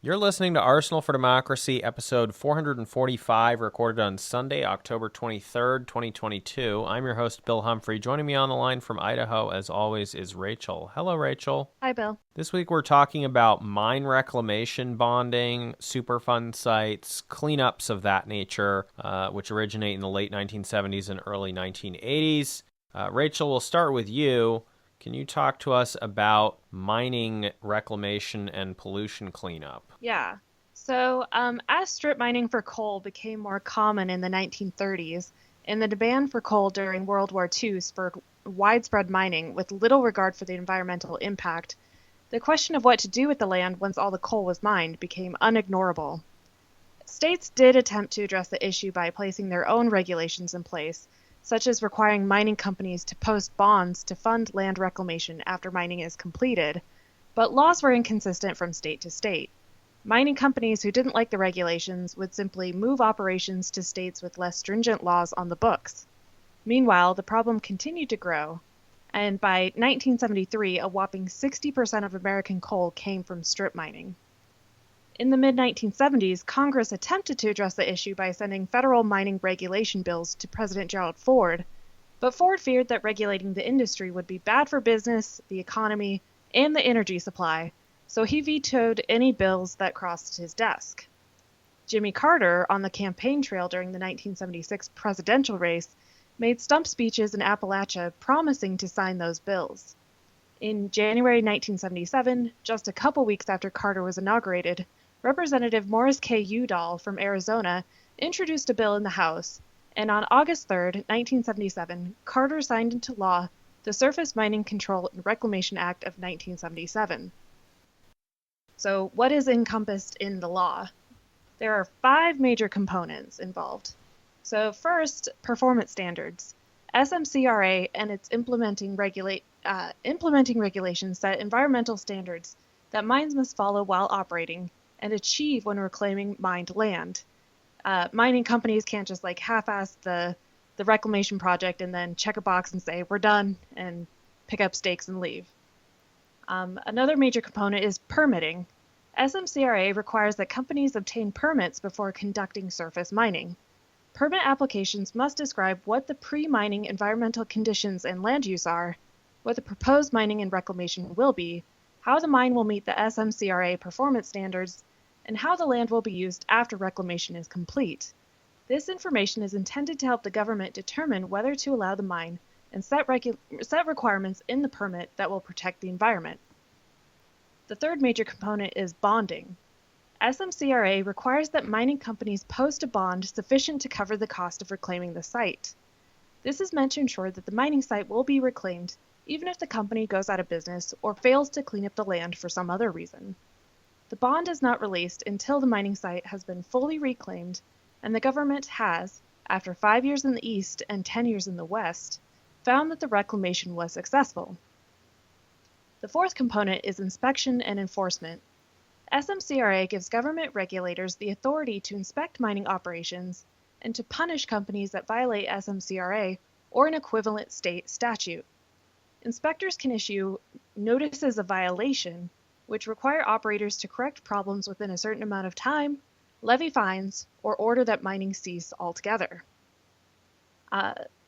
You're listening to Arsenal for Democracy, episode 445, recorded on Sunday, October 23rd, 2022. I'm your host, Bill Humphrey. Joining me on the line from Idaho, as always, is Rachel. Hello, Rachel. Hi, Bill. This week we're talking about mine reclamation bonding, Superfund sites, cleanups of that nature, which originate in the late 1970s and early 1980s. Rachel, we'll start with you. Can you talk to us about mining reclamation and pollution cleanup? Yeah. So, as strip mining for coal became more common in the 1930s, and the demand for coal during World War II spurred widespread mining with little regard for the environmental impact, the question of what to do with the land once all the coal was mined became unignorable. States did attempt to address the issue by placing their own regulations in place, such as requiring mining companies to post bonds to fund land reclamation after mining is completed, but laws were inconsistent from state to state. Mining companies who didn't like the regulations would simply move operations to states with less stringent laws on the books. Meanwhile, the problem continued to grow, and by 1973, a whopping 60% of American coal came from strip mining. In the mid-1970s, Congress attempted to address the issue by sending federal mining regulation bills to President Gerald Ford, but Ford feared that regulating the industry would be bad for business, the economy, and the energy supply, so he vetoed any bills that crossed his desk. Jimmy Carter, on the campaign trail during the 1976 presidential race, made stump speeches in Appalachia promising to sign those bills. In January 1977, just a couple weeks after Carter was inaugurated, Representative Morris K. Udall from Arizona introduced a bill in the House, and on August 3, 1977, Carter signed into law the Surface Mining Control and Reclamation Act of 1977. So, what is encompassed in the law? There are 5 major components involved. So, first, performance standards. SMCRA and its implementing regulations set environmental standards that mines must follow while operating and achieve when reclaiming mined land. Mining companies can't just half-ass the reclamation project and then check a box and say, we're done, and pick up stakes and leave. Another major component is permitting. SMCRA requires that companies obtain permits before conducting surface mining. Permit applications must describe what the pre-mining environmental conditions and land use are, what the proposed mining and reclamation will be, how the mine will meet the SMCRA performance standards, and how the land will be used after reclamation is complete. This information is intended to help the government determine whether to allow the mine and set requirements in the permit that will protect the environment. The third major component is bonding. SMCRA requires that mining companies post a bond sufficient to cover the cost of reclaiming the site. This is meant to ensure that the mining site will be reclaimed even if the company goes out of business or fails to clean up the land for some other reason. The bond is not released until the mining site has been fully reclaimed, and the government has, after 5 years in the East and 10 years in the West, found that the reclamation was successful. The fourth component is inspection and enforcement. SMCRA gives government regulators the authority to inspect mining operations and to punish companies that violate SMCRA or an equivalent state statute. Inspectors can issue notices of violation, which require operators to correct problems within a certain amount of time, levy fines, or order that mining cease altogether.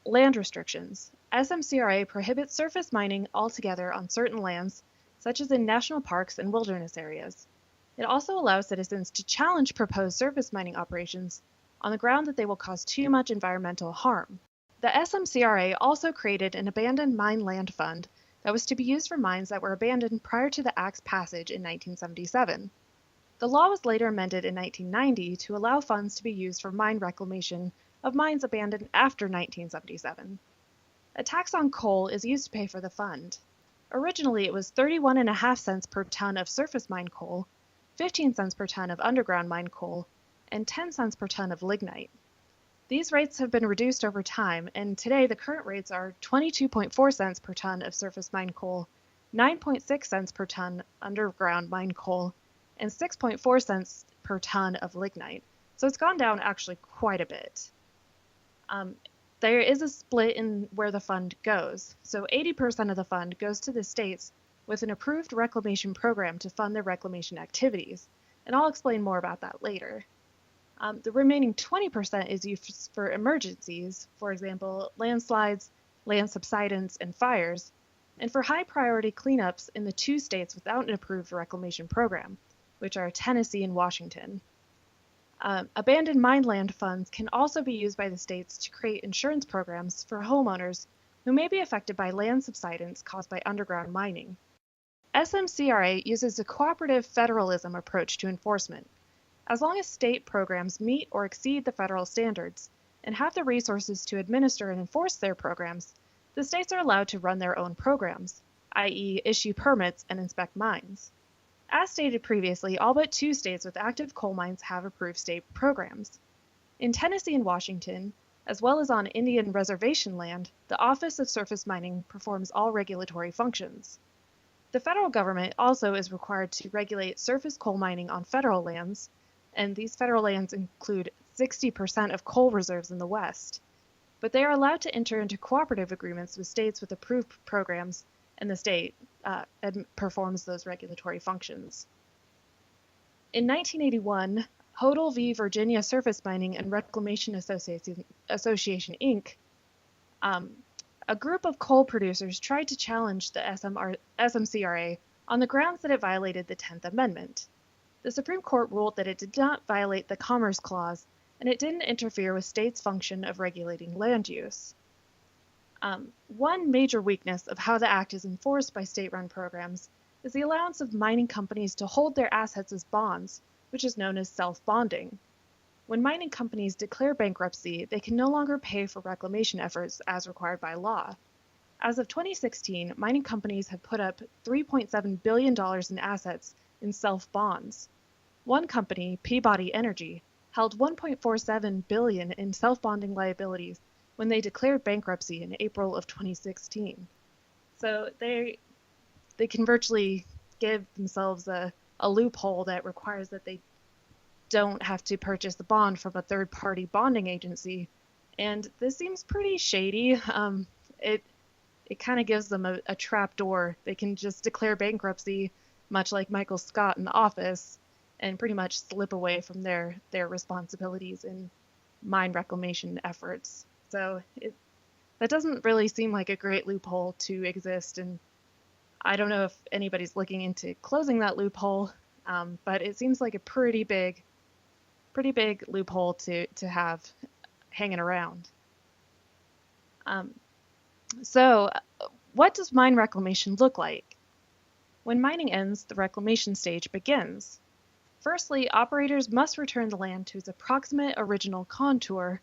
Land restrictions. SMCRA prohibits surface mining altogether on certain lands, such as in national parks and wilderness areas. It also allows citizens to challenge proposed surface mining operations on the ground that they will cause too much environmental harm. The SMCRA also created an abandoned mine land fund that was to be used for mines that were abandoned prior to the Act's passage in 1977. The law was later amended in 1990 to allow funds to be used for mine reclamation of mines abandoned after 1977. A tax on coal is used to pay for the fund. Originally, it was 31.5 cents per ton of surface mine coal, 15 cents per ton of underground mine coal, and 10 cents per ton of lignite. These rates have been reduced over time, and today the current rates are 22.4 cents per ton of surface mine coal, 9.6 cents per ton underground mine coal, and 6.4 cents per ton of lignite. So it's gone down actually quite a bit. There is a split in where the fund goes. So 80% of the fund goes to the states with an approved reclamation program to fund their reclamation activities. and I'll explain more about that later. The remaining 20% is used for emergencies, for example, landslides, land subsidence, and fires, and for high priority cleanups in the 2 states without an approved reclamation program, which are Tennessee and Washington. Abandoned mine land funds can also be used by the states to create insurance programs for homeowners who may be affected by land subsidence caused by underground mining. SMCRA uses a cooperative federalism approach to enforcement. As long as state programs meet or exceed the federal standards and have the resources to administer and enforce their programs, the states are allowed to run their own programs, i.e., issue permits and inspect mines. As stated previously, all but 2 states with active coal mines have approved state programs. In Tennessee and Washington, as well as on Indian reservation land, the Office of Surface Mining performs all regulatory functions. The federal government also is required to regulate surface coal mining on federal lands, and these federal lands include 60% of coal reserves in the West. But they are allowed to enter into cooperative agreements with states with approved programs, and the state performs those regulatory functions. In 1981, Hodel v. Virginia Surface Mining and Reclamation Association, Inc., a group of coal producers tried to challenge the SMCRA on the grounds that it violated the 10th Amendment. The Supreme Court ruled that it did not violate the Commerce Clause, and it didn't interfere with states' function of regulating land use. One major weakness of how the Act is enforced by state-run programs is the allowance of mining companies to hold their assets as bonds, which is known as self-bonding. When mining companies declare bankruptcy, they can no longer pay for reclamation efforts as required by law. As of 2016, mining companies have put up $3.7 billion in assets in self-bonds. One company, Peabody Energy, held $1.47 billion in self-bonding liabilities when they declared bankruptcy in April of 2016. So they can virtually give themselves a loophole that requires that they don't have to purchase the bond from a third-party bonding agency, and this seems pretty shady. It kind of gives them a trap door. They can just declare bankruptcy, much like Michael Scott in The Office, and pretty much slip away from their responsibilities in mine reclamation efforts. So that doesn't really seem like a great loophole to exist, and I don't know if anybody's looking into closing that loophole, but it seems like a pretty big loophole to have hanging around. So what does mine reclamation look like? When mining ends, the reclamation stage begins. Firstly, operators must return the land to its approximate original contour,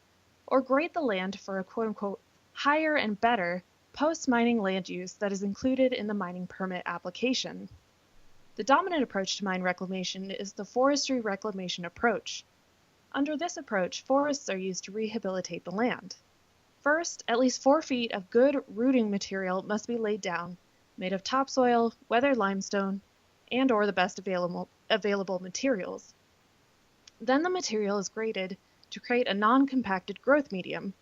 or grade the land for a quote-unquote higher and better post-mining land use that is included in the mining permit application. The dominant approach to mine reclamation is the forestry reclamation approach. Under this approach, forests are used to rehabilitate the land. First, at least 4 feet of good rooting material must be laid down, made of topsoil, weathered limestone, and/or the best available materials. Then the material is graded to create a non-compacted growth medium.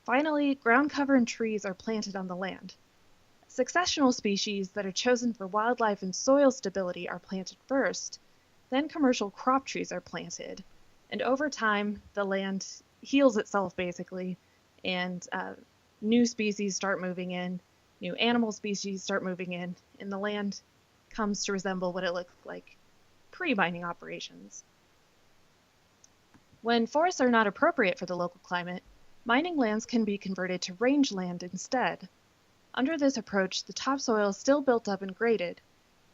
Finally, ground cover and trees are planted on the land. Successional species that are chosen for wildlife and soil stability are planted first. Then commercial crop trees are planted. And over time, the land heals itself basically, and new species start moving in, new animal species start moving in, and the land comes to resemble what it looked like pre-mining operations. When forests are not appropriate for the local climate, mining lands can be converted to rangeland instead. Under this approach, the topsoil is still built up and graded,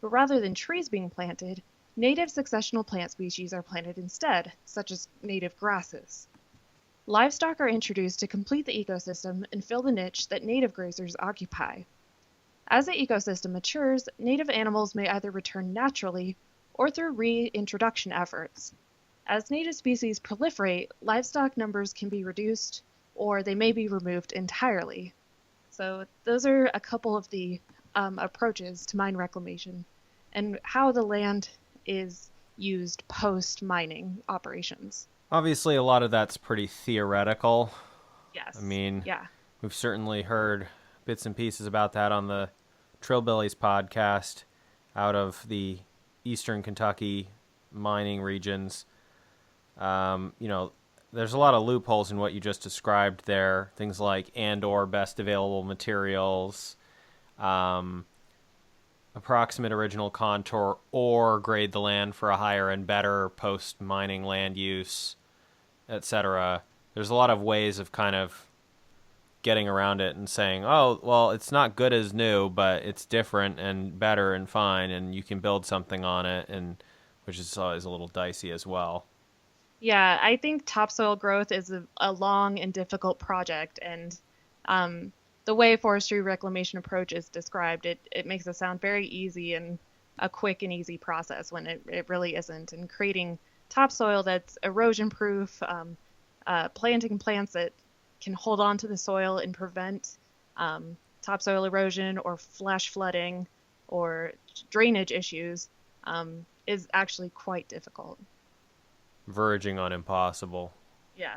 but rather than trees being planted, native successional plant species are planted instead, such as native grasses. Livestock are introduced to complete the ecosystem and fill the niche that native grazers occupy. As the ecosystem matures, native animals may either return naturally or through reintroduction efforts. As native species proliferate, livestock numbers can be reduced or they may be removed entirely. So those are a couple of the approaches to mine reclamation and how the land is used post-mining operations. Obviously, a lot of that's pretty theoretical. Yes. I mean, yeah. We've certainly heard bits and pieces about that on the Trillbillies podcast out of the Eastern Kentucky mining regions. You know, there's a lot of loopholes in what you just described there. Things like and/or best available materials, um, approximate original contour, or grade the land for a higher and better post-mining land use, etc. There's a lot of ways of kind of getting around it and saying, oh, well, it's not good as new, but it's different and better and fine, and you can build something on it, and which is always a little dicey as well. Yeah, I think topsoil growth is a long and difficult project, and um, the way forestry reclamation approach is described, it makes it sound very easy and a quick and easy process when it really isn't. And creating topsoil that's erosion proof, planting plants that can hold on to the soil and prevent topsoil erosion or flash flooding or drainage issues is actually quite difficult. Verging on impossible. Yeah.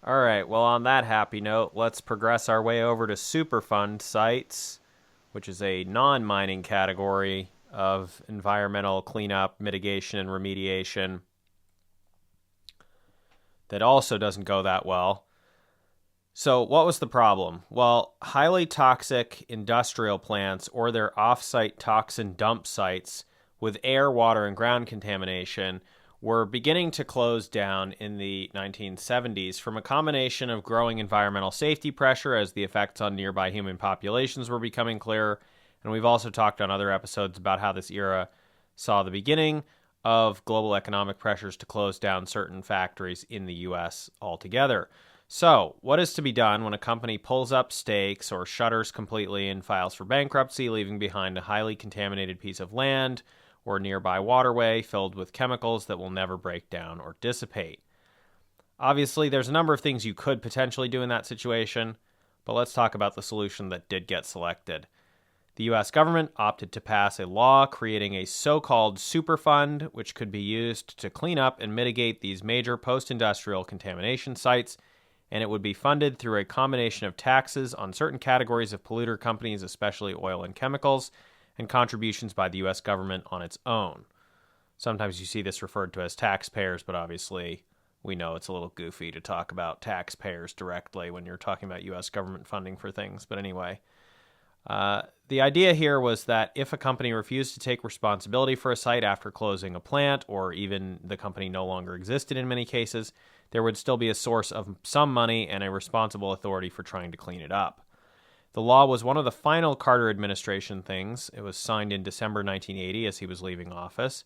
All right, well, on that happy note, let's progress our way over to Superfund sites, which is a non-mining category of environmental cleanup, mitigation, and remediation that also doesn't go that well. So, what was the problem? Well, highly toxic industrial plants or their off-site toxin dump sites with air, water, and ground contamination were beginning to close down in the 1970s from a combination of growing environmental safety pressure as the effects on nearby human populations were becoming clearer. And we've also talked on other episodes about how this era saw the beginning of global economic pressures to close down certain factories in the U.S. altogether. So, what is to be done when a company pulls up stakes or shutters completely and files for bankruptcy, leaving behind a highly contaminated piece of land or nearby waterway filled with chemicals that will never break down or dissipate? Obviously, there's a number of things you could potentially do in that situation, but let's talk about the solution that did get selected. The U.S. government opted to pass a law creating a so-called Superfund, which could be used to clean up and mitigate these major post-industrial contamination sites, and it would be funded through a combination of taxes on certain categories of polluter companies, especially oil and chemicals, and contributions by the U.S. government on its own. Sometimes you see this referred to as taxpayers, but obviously we know it's a little goofy to talk about taxpayers directly when you're talking about U.S. government funding for things. But anyway, the idea here was that if a company refused to take responsibility for a site after closing a plant, or even the company no longer existed in many cases, there would still be a source of some money and a responsible authority for trying to clean it up. The law was one of the final Carter administration things. It was signed in December 1980 as he was leaving office.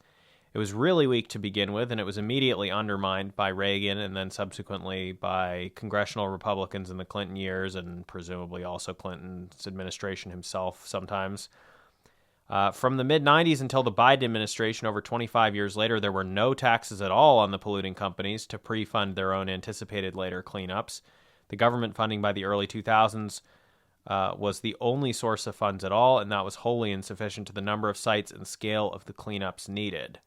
It was really weak to begin with, and it was immediately undermined by Reagan and then subsequently by congressional Republicans in the Clinton years and presumably also Clinton's administration himself sometimes. From the mid-90s until the Biden administration, over 25 years later, there were no taxes at all on the polluting companies to pre-fund their own anticipated later cleanups. The government funding by the early 2000s was the only source of funds at all, and that was wholly insufficient to the number of sites and scale of the cleanups needed.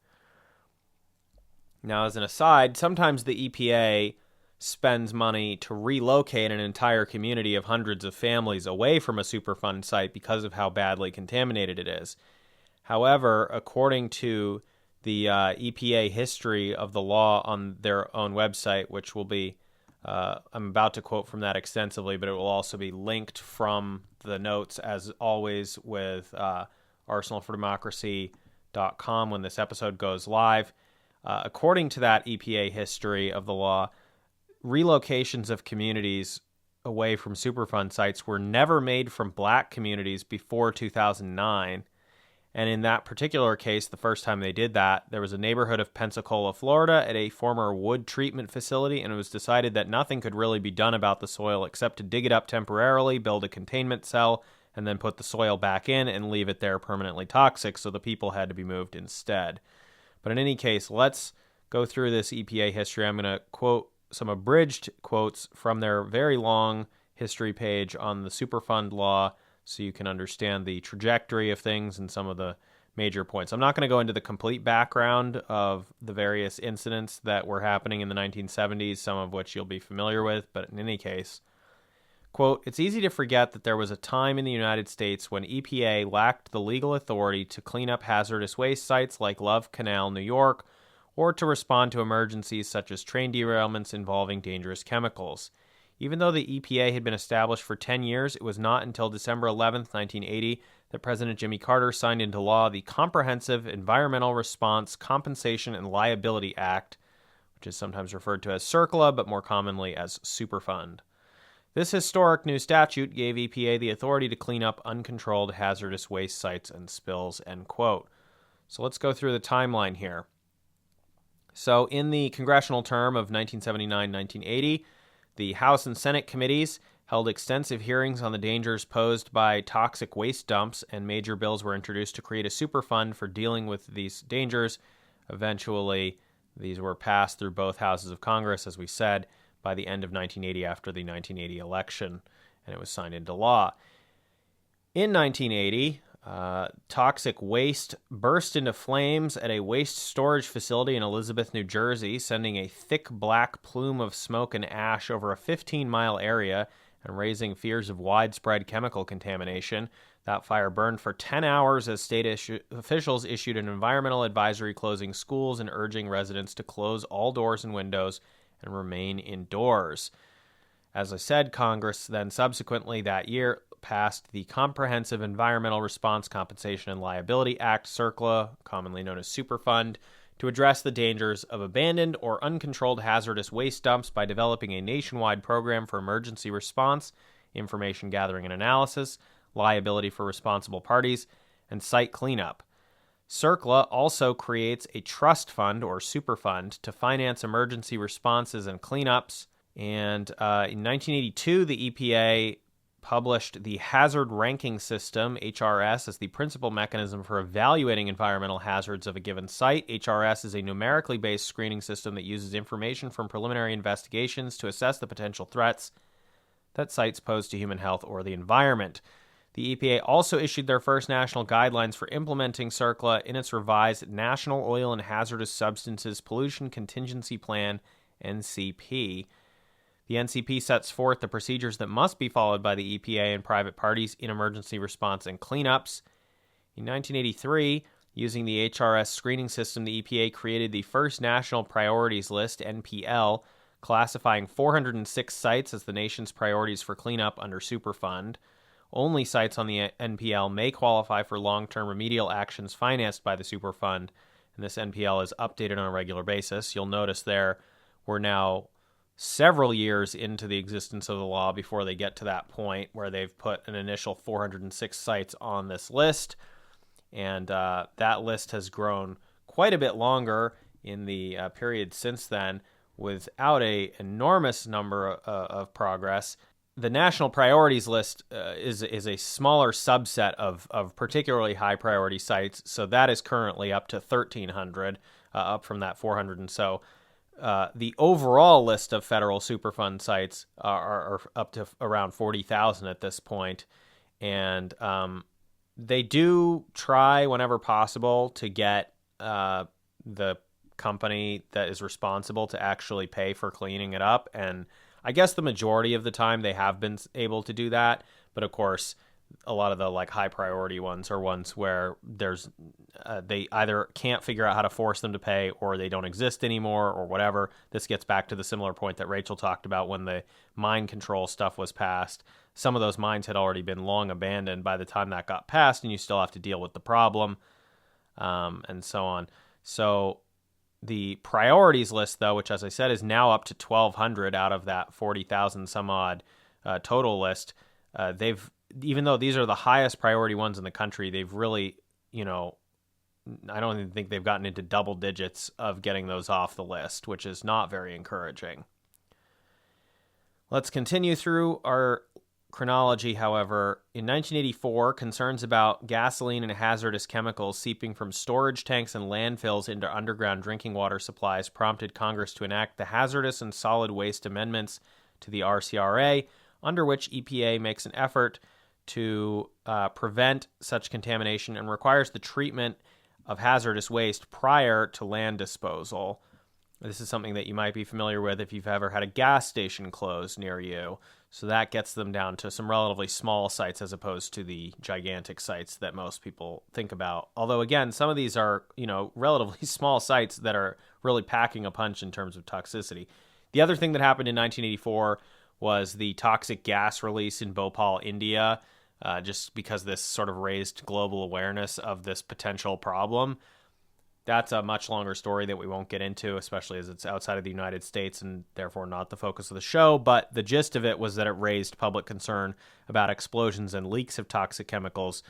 Now, as an aside, sometimes the EPA spends money to relocate an entire community of hundreds of families away from a Superfund site because of how badly contaminated it is. However, according to the EPA history of the law on their own website, which will be I'm about to quote from that extensively, but it will also be linked from the notes, as always, with arsenalfordemocracy.com when this episode goes live. According to that EPA history of the law, relocations of communities away from Superfund sites were never made from black communities before 2009. And in that particular case, the first time they did that, there was a neighborhood of Pensacola, Florida, at a former wood treatment facility, and it was decided that nothing could really be done about the soil except to dig it up temporarily, build a containment cell, and then put the soil back in and leave it there permanently toxic, so the people had to be moved instead. But in any case, let's go through this EPA history. I'm going to quote some abridged quotes from their very long history page on the Superfund law, so you can understand the trajectory of things and some of the major points. I'm not going to go into the complete background of the various incidents that were happening in the 1970s, some of which you'll be familiar with, but in any case, Quote, "It's easy to forget that there was a time in the United States when EPA lacked the legal authority to clean up hazardous waste sites like Love Canal, New York, or to respond to emergencies such as train derailments involving dangerous chemicals. Even though the EPA had been established for 10 years, it was not until December 11, 1980, that President Jimmy Carter signed into law the Comprehensive Environmental Response, Compensation, and Liability Act, which is sometimes referred to as CERCLA, but more commonly as Superfund. This historic new statute gave EPA the authority to clean up uncontrolled hazardous waste sites and spills," end quote. So let's go through the timeline here. So in the congressional term of 1979-1980, the House and Senate committees held extensive hearings on the dangers posed by toxic waste dumps, and major bills were introduced to create a Superfund for dealing with these dangers. Eventually, these were passed through both houses of Congress, as we said, by the end of 1980 after the 1980 election, and it was signed into law. In 1980, toxic waste burst into flames at a waste storage facility in Elizabeth, New Jersey, sending a thick black plume of smoke and ash over a 15-mile area and raising fears of widespread chemical contamination. That fire burned for 10 hours as state officials issued an environmental advisory closing schools and urging residents to close all doors and windows and remain indoors. As I said, Congress then subsequently that year passed the Comprehensive Environmental Response, Compensation, and Liability Act, CERCLA, commonly known as Superfund, to address the dangers of abandoned or uncontrolled hazardous waste dumps by developing a nationwide program for emergency response, information gathering and analysis, liability for responsible parties, and site cleanup. CERCLA also creates a trust fund or superfund to finance emergency responses and cleanups. And in 1982, the EPA published the Hazard Ranking System, HRS, as the principal mechanism for evaluating environmental hazards of a given site. HRS is a numerically based screening system that uses information from preliminary investigations to assess the potential threats that sites pose to human health or the environment. The EPA also issued their first national guidelines for implementing CERCLA in its revised National Oil and Hazardous Substances Pollution Contingency Plan, NCP. The NCP sets forth the procedures that must be followed by the EPA and private parties in emergency response and cleanups. In 1983, using the HRS screening system, the EPA created the first National Priorities List, NPL, classifying 406 sites as the nation's priorities for cleanup under Superfund. Only sites on the NPL may qualify for long-term remedial actions financed by the Superfund, and this NPL is updated on a regular basis. You'll notice there we're now several years into the existence of the law before they get to that point where they've put an initial 406 sites on this list, and that list has grown quite a bit longer in the period since then without an enormous number of progress. The National Priorities List is a smaller subset of particularly high priority sites, so that is currently up to 1,300, up from that 400 and so. The overall list of federal Superfund sites are up to around 40,000 at this point, and they do try whenever possible to get the company that is responsible to actually pay for cleaning it up, and I guess the majority of the time they have been able to do that, but of course a lot of the high priority ones are ones where there's they either can't figure out how to force them to pay or they don't exist anymore or whatever. This gets back to the similar point that Rachel talked about when the mine control stuff was passed. Some of those mines had already been long abandoned by the time that got passed, and you still have to deal with the problem, and so on. So the priorities list, though, which, as I said, is now up to 1,200 out of that 40,000 some odd total list, even though these are the highest priority ones in the country, they've really, I don't even think they've gotten into double digits of getting those off the list, which is not very encouraging. Let's continue through our chronology, however. In 1984, concerns about gasoline and hazardous chemicals seeping from storage tanks and landfills into underground drinking water supplies prompted Congress to enact the Hazardous and Solid Waste Amendments to the RCRA, under which EPA makes an effort to prevent such contamination and requires the treatment of hazardous waste prior to land disposal. This is something that you might be familiar with if you've ever had a gas station close near you. So that gets them down to some relatively small sites as opposed to the gigantic sites that most people think about. Although, again, some of these are, relatively small sites that are really packing a punch in terms of toxicity. The other thing that happened in 1984 was the toxic gas release in Bhopal, India, just because this sort of raised global awareness of this potential problem. That's a much longer story that we won't get into, especially as it's outside of the United States and therefore not the focus of the show. But the gist of it was that it raised public concern about explosions and leaks of toxic chemicals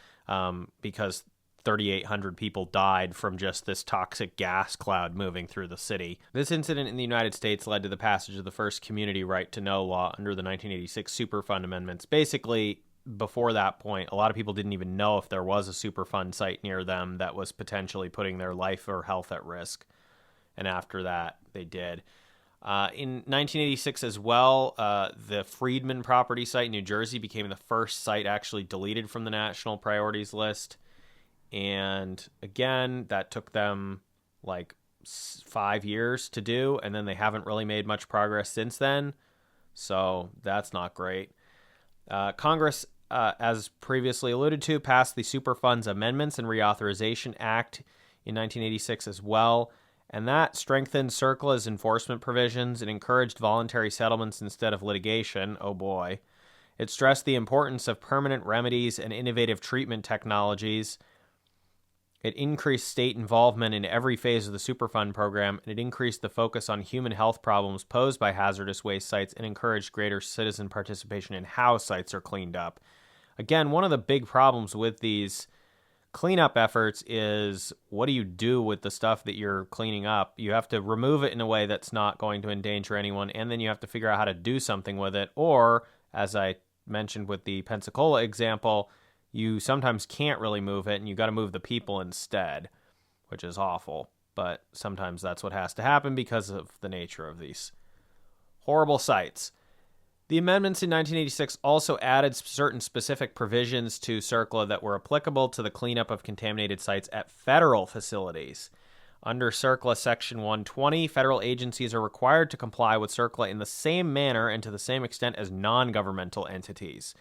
because 3,800 people died from just this toxic gas cloud moving through the city. This incident in the United States led to the passage of the first community right to know law under the 1986 Superfund amendments. Basically, before that point, a lot of people didn't even know if there was a Superfund site near them that was potentially putting their life or health at risk. And after that, they did. In 1986 as well, the Friedman property site in New Jersey became the first site actually deleted from the national priorities list. And again, that took them like 5 years to do, and then they haven't really made much progress since then. So that's not great. Congress, as previously alluded to, passed the Superfund's Amendments and Reauthorization Act in 1986 as well, and that strengthened CERCLA's enforcement provisions and encouraged voluntary settlements instead of litigation. Oh boy. It stressed the importance of permanent remedies and innovative treatment technologies. It increased state involvement in every phase of the Superfund program, and it increased the focus on human health problems posed by hazardous waste sites and encouraged greater citizen participation in how sites are cleaned up. Again, one of the big problems with these cleanup efforts is, what do you do with the stuff that you're cleaning up? You have to remove it in a way that's not going to endanger anyone, and then you have to figure out how to do something with it. Or, as I mentioned with the Pensacola example, you sometimes can't really move it, and you got to move the people instead, which is awful. But sometimes that's what has to happen because of the nature of these horrible sites. The amendments in 1986 also added certain specific provisions to CERCLA that were applicable to the cleanup of contaminated sites at federal facilities. Under CERCLA Section 120, federal agencies are required to comply with CERCLA in the same manner and to the same extent as non-governmental entities.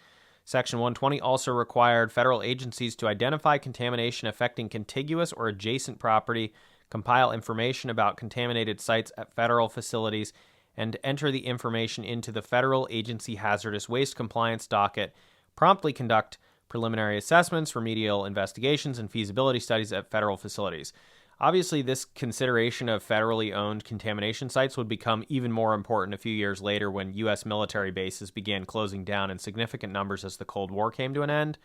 Section 120 also required federal agencies to identify contamination affecting contiguous or adjacent property, compile information about contaminated sites at federal facilities, and enter the information into the Federal Agency Hazardous Waste Compliance docket, promptly conduct preliminary assessments, remedial investigations, and feasibility studies at federal facilities. Obviously, this consideration of federally owned contamination sites would become even more important a few years later when U.S. military bases began closing down in significant numbers as the Cold War came to an end.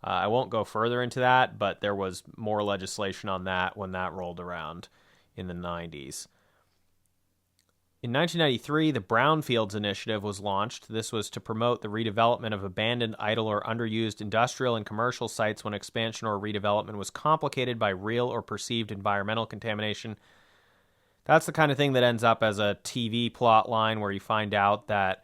I won't go further into that, but there was more legislation on that when that rolled around in the 90s. In 1993, the Brownfields Initiative was launched. This was to promote the redevelopment of abandoned, idle, or underused industrial and commercial sites when expansion or redevelopment was complicated by real or perceived environmental contamination. That's the kind of thing that ends up as a TV plot line where you find out that,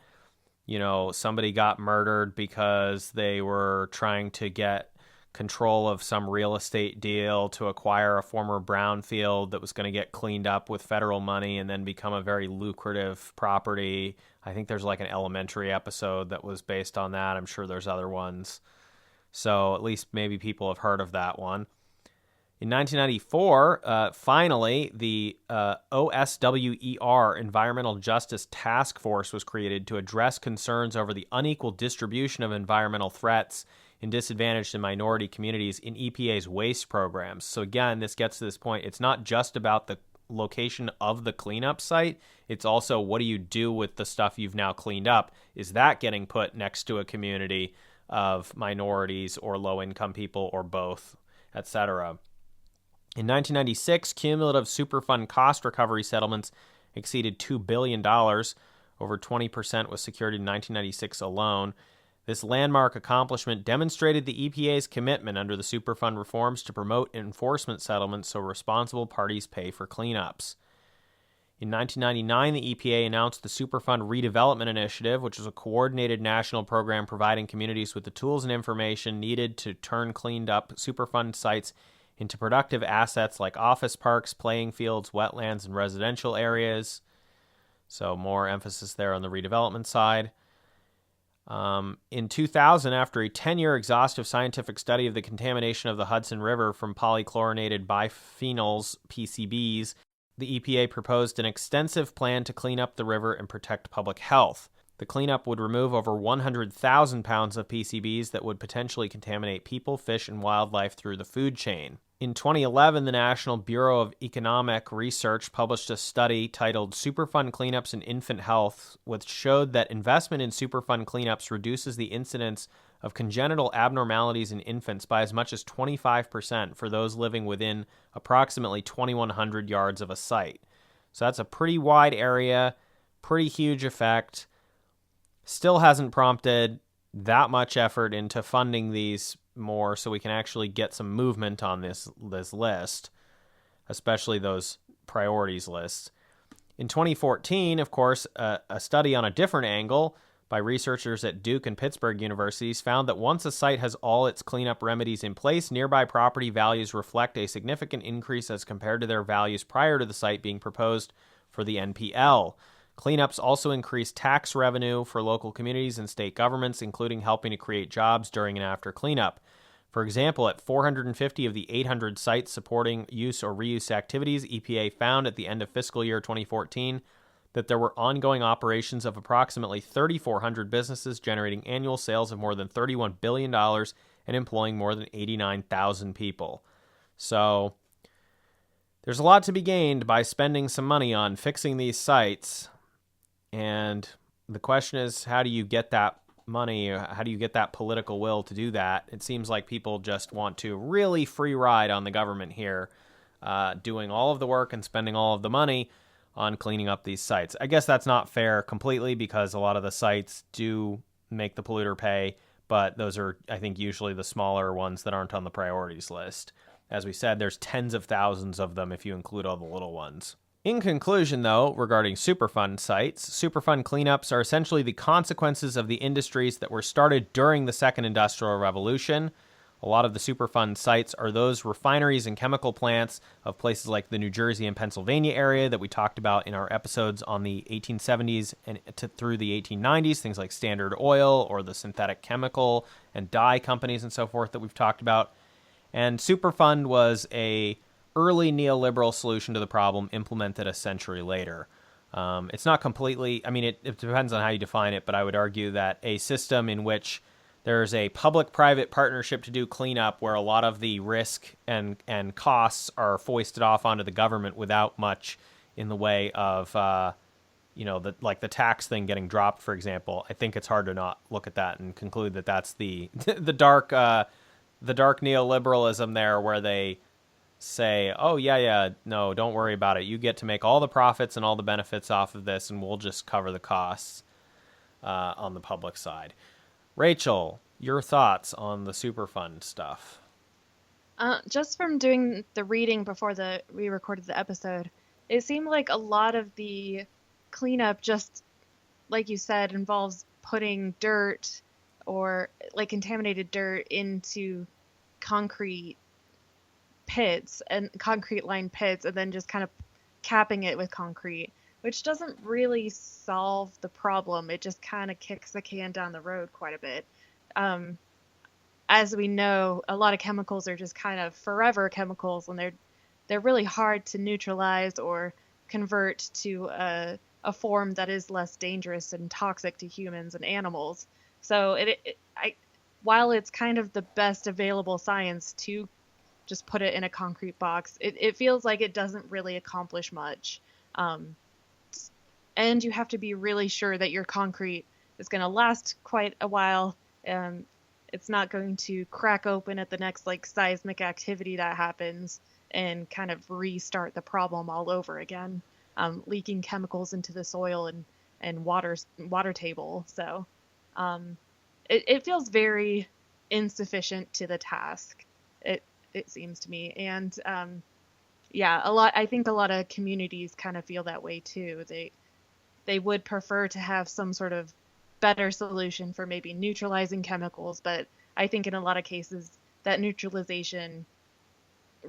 somebody got murdered because they were trying to get control of some real estate deal to acquire a former brownfield that was going to get cleaned up with federal money and then become a very lucrative property. I think there's like an Elementary episode that was based on that. I'm sure there's other ones. So at least maybe people have heard of that one. In 1994, finally, the OSWER, Environmental Justice Task Force, was created to address concerns over the unequal distribution of environmental threats in disadvantaged and minority communities in EPA's waste programs. So again, this gets to this point. It's not just about the location of the cleanup site. It's also, what do you do with the stuff you've now cleaned up? Is that getting put next to a community of minorities or low-income people or both, etc.? In 1996, cumulative Superfund cost recovery settlements exceeded $2 billion. Over 20% was secured in 1996 alone. This landmark accomplishment demonstrated the EPA's commitment under the Superfund reforms to promote enforcement settlements so responsible parties pay for cleanups. In 1999, the EPA announced the Superfund Redevelopment Initiative, which was a coordinated national program providing communities with the tools and information needed to turn cleaned up Superfund sites into productive assets like office parks, playing fields, wetlands, and residential areas. So more emphasis there on the redevelopment side. In 2000, after a 10-year exhaustive scientific study of the contamination of the Hudson River from polychlorinated biphenyls, PCBs, the EPA proposed an extensive plan to clean up the river and protect public health. The cleanup would remove over 100,000 pounds of PCBs that would potentially contaminate people, fish, and wildlife through the food chain. In 2011, the National Bureau of Economic Research published a study titled Superfund Cleanups in Infant Health, which showed that investment in Superfund cleanups reduces the incidence of congenital abnormalities in infants by as much as 25% for those living within approximately 2,100 yards of a site. So that's a pretty wide area, pretty huge effect. Still hasn't prompted that much effort into funding these more so we can actually get some movement on this list, especially those priorities lists. In 2014, of course, a study on a different angle by researchers at Duke and Pittsburgh universities found that once a site has all its cleanup remedies in place, nearby property values reflect a significant increase as compared to their values prior to the site being proposed for the NPL. Cleanups also increase tax revenue for local communities and state governments, including helping to create jobs during and after cleanup. For example, at 450 of the 800 sites supporting use or reuse activities, EPA found at the end of fiscal year 2014 that there were ongoing operations of approximately 3,400 businesses generating annual sales of more than $31 billion and employing more than 89,000 people. So there's a lot to be gained by spending some money on fixing these sites. And the question is, how do you get that money? How do you get that political will to do that? It seems like people just want to really free ride on the government here, doing all of the work and spending all of the money on cleaning up these sites. I guess that's not fair completely because a lot of the sites do make the polluter pay, but those are, I think, usually the smaller ones that aren't on the priorities list. As we said, there's tens of thousands of them if you include all the little ones. In conclusion, though, regarding Superfund sites, Superfund cleanups are essentially the consequences of the industries that were started during the Second Industrial Revolution. A lot of the Superfund sites are those refineries and chemical plants of places like the New Jersey and Pennsylvania area that we talked about in our episodes on the 1870s and through the 1890s, things like Standard Oil or the synthetic chemical and dye companies and so forth that we've talked about. And Superfund was a early neoliberal solution to the problem implemented a century later. It's not completely, I mean, it depends on how you define it, but I would argue that a system in which there's a public-private partnership to do cleanup where a lot of the risk and costs are foisted off onto the government without much in the way of, the tax thing getting dropped, for example. I think it's hard to not look at that and conclude that that's the dark neoliberalism there where they say, oh, no, don't worry about it. You get to make all the profits and all the benefits off of this, and we'll just cover the costs on the public side. Rachel, your thoughts on the Superfund stuff? Just from doing the reading before we recorded the episode, it seemed like a lot of the cleanup, just like you said, involves putting dirt or like contaminated dirt into concrete pits and concrete lined pits and then just kind of capping it with concrete, which doesn't really solve the problem. It just kind of kicks the can down the road quite a bit. As we know, a lot of chemicals are just kind of forever chemicals, and they're really hard to neutralize or convert to a form that is less dangerous and toxic to humans and animals. So while it's kind of the best available science to just put it in a concrete box, it feels like it doesn't really accomplish much. And you have to be really sure that your concrete is going to last quite a while. It's not going to crack open at the next seismic activity that happens and kind of restart the problem all over again, leaking chemicals into the soil and water table. So it feels very insufficient to the task. It seems to me. And I think a lot of communities kind of feel that way too. They would prefer to have some sort of better solution for maybe neutralizing chemicals, but I think in a lot of cases that neutralization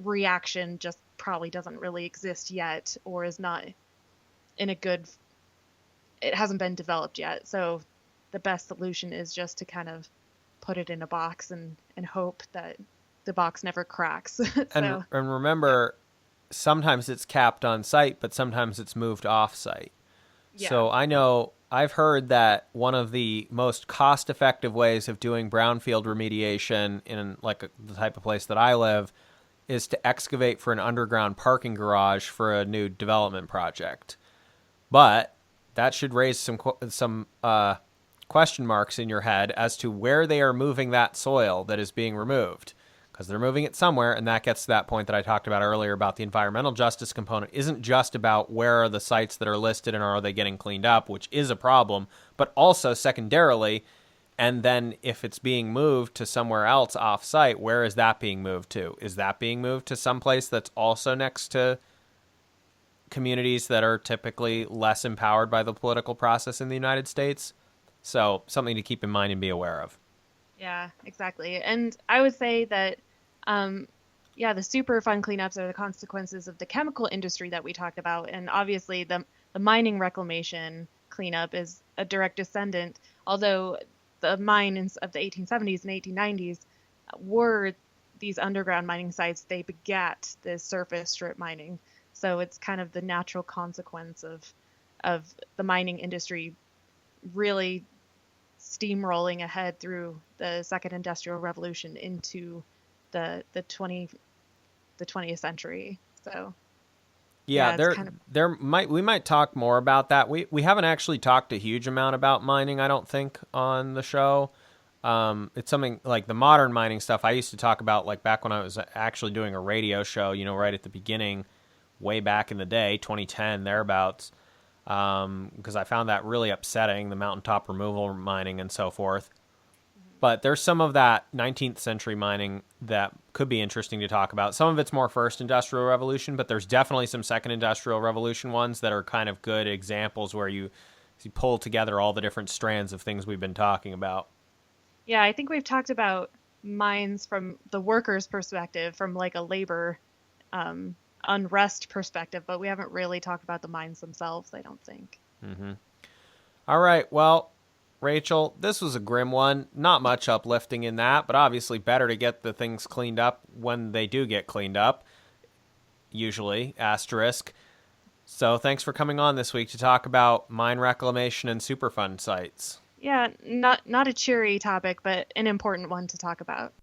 reaction just probably doesn't really exist yet, or is not in it hasn't been developed yet. So the best solution is just to kind of put it in a box and hope that the box never cracks. And So, and yeah. remember, sometimes it's capped on site, but sometimes it's moved off site. Yeah. So I know I've heard that one of the most cost-effective ways of doing brownfield remediation in like the type of place that I live is to excavate for an underground parking garage for a new development project. But that should raise some question marks in your head as to where they are moving that soil that is being removed, because they're moving it somewhere, and that gets to that point that I talked about earlier about the environmental justice component isn't just about where are the sites that are listed and are they getting cleaned up, which is a problem, but also secondarily, and then if it's being moved to somewhere else off site, where is that being moved to? Is that being moved to someplace that's also next to communities that are typically less empowered by the political process in the United States? So, something to keep in mind and be aware of. Yeah, exactly. And I would say that, um, yeah, the Superfund cleanups are the consequences of the chemical industry that we talked about. And obviously, the mining reclamation cleanup is a direct descendant, although the mines of the 1870s and 1890s were these underground mining sites, they begat the surface strip mining. So it's kind of the natural consequence of the mining industry really steamrolling ahead through the second industrial revolution into the 20th century. So Yeah, yeah, it's there kind of there might we might talk more about that. We haven't actually talked a huge amount about mining, I don't think, on the show. It's something like the modern mining stuff I used to talk about like back when I was actually doing a radio show, right at the beginning, way back in the day, 2010 thereabouts. Because I found that really upsetting, the mountaintop removal mining and so forth. But there's some of that 19th century mining that could be interesting to talk about. Some of it's more first industrial revolution, but there's definitely some second industrial revolution ones that are kind of good examples where you pull together all the different strands of things we've been talking about. yeah, I think we've talked about mines from the workers' perspective, from like a labor um, unrest perspective, but we haven't really talked about the mines themselves, I don't think. Mm-hmm. All right. Well, Rachel, this was a grim one. Not much uplifting in that, but obviously better to get the things cleaned up when they do get cleaned up, usually, asterisk. So thanks for coming on this week to talk about mine reclamation and Superfund sites. Yeah, not a cheery topic, but an important one to talk about.